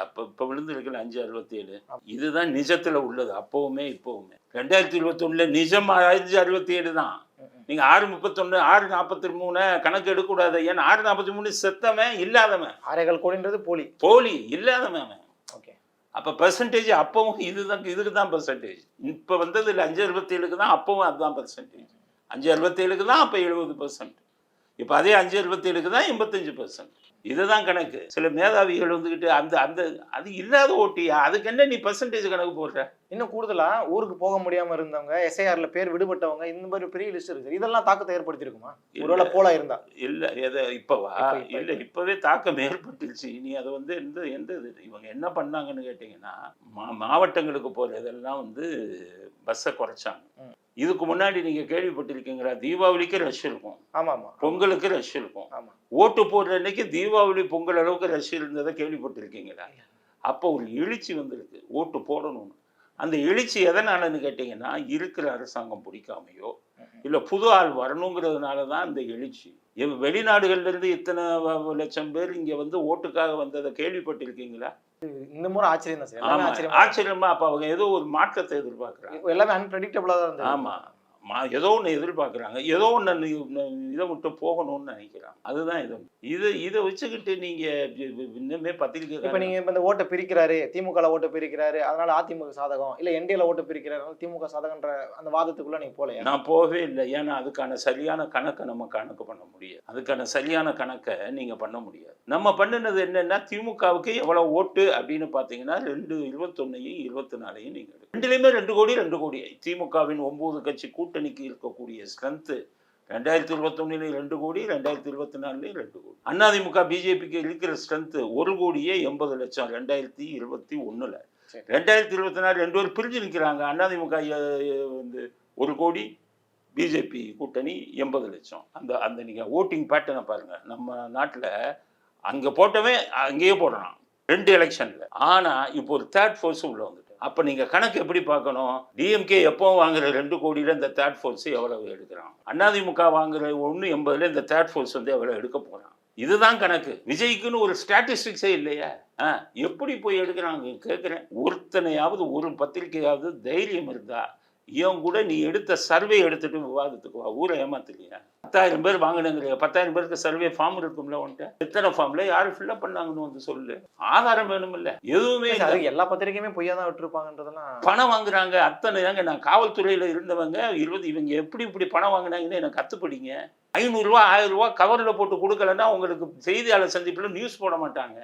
இப்போ விழுந்திருக்கல 567 இதுதான் நிஜத்தில் உள்ளது அப்போவுமே இப்போவுமே. 2021 நிஜம் 567 தான். நீங்கள் 631 643 கணக்கு எடுக்கக்கூடாது. ஏன்னா 643 செத்தவன் இல்லாதவன். 6 கோடின்றது போலி இல்லாதவன். ஓகே. அப்போ பெர்சன்டேஜ் அப்பவும் இதுக்கு தான் பெர்சன்டேஜ். இப்போ வந்தது இல்லை 567க்கு தான், அப்பவும் அதுதான் பெர்சன்டேஜ். 567க்கு தான் அப்போ 70%. இப்போ அதே 567க்கு தான் 85%. இதுதான் கணக்கு. சில மேதாவிகள் வந்துக்கிட்டு அது இல்லாத ஓட்டியா, அதுக்கு என்ன நீ பெர்சன்டேஜ் கணக்கு போடுற? இன்னும் கூடுதலா ஊருக்கு போக முடியாம இருந்தவங்க, எஸ்ஐஆர்ல பேர் விடுபட்டவங்க, இந்த மாதிரி பெரிய லிஸ்ட் இருக்கு. இதெல்லாம் தாக்கத்தை ஏற்படுத்தியிருக்குமா ஒருவேளை போலா இருந்தா? இல்லை எதை இப்போவா? இல்லை இப்போவே தாக்கம் ஏற்பட்டுருச்சு. நீ அதை வந்து எந்த இவங்க என்ன பண்ணாங்கன்னு கேட்டிங்கன்னா, மாவட்டங்களுக்கு போகிறதெல்லாம் பஸ்ஸை குறைச்சாங்க. இதுக்கு முன்னாடி நீங்க கேள்விப்பட்டிருக்கீங்களா? தீபாவளிக்கு ரஷ் இருக்கும், பொங்கலுக்கு ரஷ் இருக்கும். ஓட்டு போடுற அன்னைக்கு தீபாவளி பொங்கல் அளவுக்கு ரஷ் இருந்ததை கேள்விப்பட்டிருக்கீங்களா? அப்போ ஒரு எழுச்சி வந்திருக்கு ஓட்டு போடணும்னு. அந்த எழுச்சி எதனாலன்னு கேட்டீங்கன்னா, இருக்கிற அரசாங்கம் பிடிக்காமையோ இல்லை புது ஆள் வரணுங்கிறதுனால தான் அந்த எழுச்சி. வெளிநாடுகள்ல இருந்து இத்தனை லட்சம் பேர் இங்க ஓட்டுக்காக வந்ததை கேள்விப்பட்டிருக்கீங்களா? இந்த முறை ஆச்சரியம் தான் சார். ஆச்சரியமா? அப்ப அவங்க ஏதோ ஒரு மாற்றத்தை எதிர்பார்க்கறாங்க. எல்லாமே அன்பிரெடிக்டபிளா தான் இருந்தது. ஆமா, ஏதோ ஒன்று எதிர்பார்க்குறாங்க, ஏதோ ஒன்று இதை விட்டு போகணும்னு நினைக்கிறாங்க. அதுதான் இதை வச்சுக்கிட்டு நீங்க இன்னுமே பத்திரிக்கை இப்போ நீங்க இந்த ஓட்டை பிரிக்கிறாரு, திமுக ஓட்டை பிரிக்கிறாரு, அதனால அதிமுக சாதகம், இல்லை என்டிஏல ஓட்டை பிரிக்கிறாரு திமுக சாதகன்ற அந்த வாதத்துக்குள்ள நீங்க போலையா? நான் போகவே இல்லை. ஏன்னா அதுக்கான சரியான கணக்கை நம்ம கணக்கு பண்ண முடியாது. அதுக்கான சரியான கணக்கை நீங்க பண்ண முடியாது. நம்ம பண்ணினது என்னன்னா, திமுகவுக்கு எவ்வளவு ஓட்டு அப்படின்னு பார்த்தீங்கன்னா 21 24 நீங்க ரெண்டுலேயுமே 2 கோடி 2 கோடி. திமுகவின் 9 கட்சி கூட்டணிக்கு இருக்கக்கூடிய ஸ்ட்ரென்த்து 2021 2 கோடி, 2024 2 கோடி. அதிமுக பிஜேபிக்கு இருக்கிற ஸ்ட்ரென்த்து 1,80,00,000 2021. 2024 2 பேர் பிரிஞ்சு நிற்கிறாங்க. அதிமுக 1 கோடி, பிஜேபி கூட்டணி 80 லட்சம். அந்த நீங்கள் ஓட்டிங் பேட்டர்னை பாருங்கள். நம்ம நாட்டில் அங்கே போட்டவன் அங்கேயே போடுறான் 2 எலெக்ஷனில். ஆனால் இப்போ ஒரு தேர்ட் ஃபோர்ஸ் உள்ள வந்துட்டு. அப்போ நீங்கள் கணக்கு எப்படி பார்க்கணும்? டிஎம்கே எப்போவும் வாங்குற 2 கோடியில் இந்த தேர்ட் ஃபோர்ஸ் எவ்வளவு எடுக்கிறான்? அதிமுக வாங்குற 1.80 இந்த தேர்ட் ஃபோர்ஸ் எவ்வளோ எடுக்க போகிறான்? இதுதான் கணக்கு. விஜய்க்குன்னு ஒரு ஸ்டாட்டிஸ்டிக்ஸே இல்லையா? எப்படி போய் எடுக்கிறாங்க கேட்குறேன். ஒருத்தனையாவது ஒரு பத்திரிகையாவது தைரியம் இருந்தா இவன் கூட நீ எடுத்த சர்வே எடுத்துட்டு விவாதத்துக்கு வா. ஊரை ஏமாத்துலையா? 10,000 பேர் வாங்கினங்கிற 10,000 பேருக்கு சர்வே ஃபார்ம் இருக்கும்ல உன்ட்ட. எத்தனை ஃபார்ம்ல யாரு ஃபில்அப் பண்ணாங்கன்னு சொல்லு. ஆதாரம் வேணும் இல்ல? எதுவுமே எல்லா பத்திரிகையுமே பொய்யா தான் விட்டுருப்பாங்கன்றதெல்லாம். பணம் வாங்குறாங்க அத்தனை தாங்க. நான் காவல்துறையில இருந்தவங்க இவங்க எப்படி பணம் வாங்கினாங்கன்னு எனக்கு கத்துப்படிங்க. 500 ரூபா 1000 ரூபா கவரில் போட்டு கொடுக்கலன்னா உங்களுக்கு செய்தியாளர் சந்திப்பில் நியூஸ் போட மாட்டாங்க.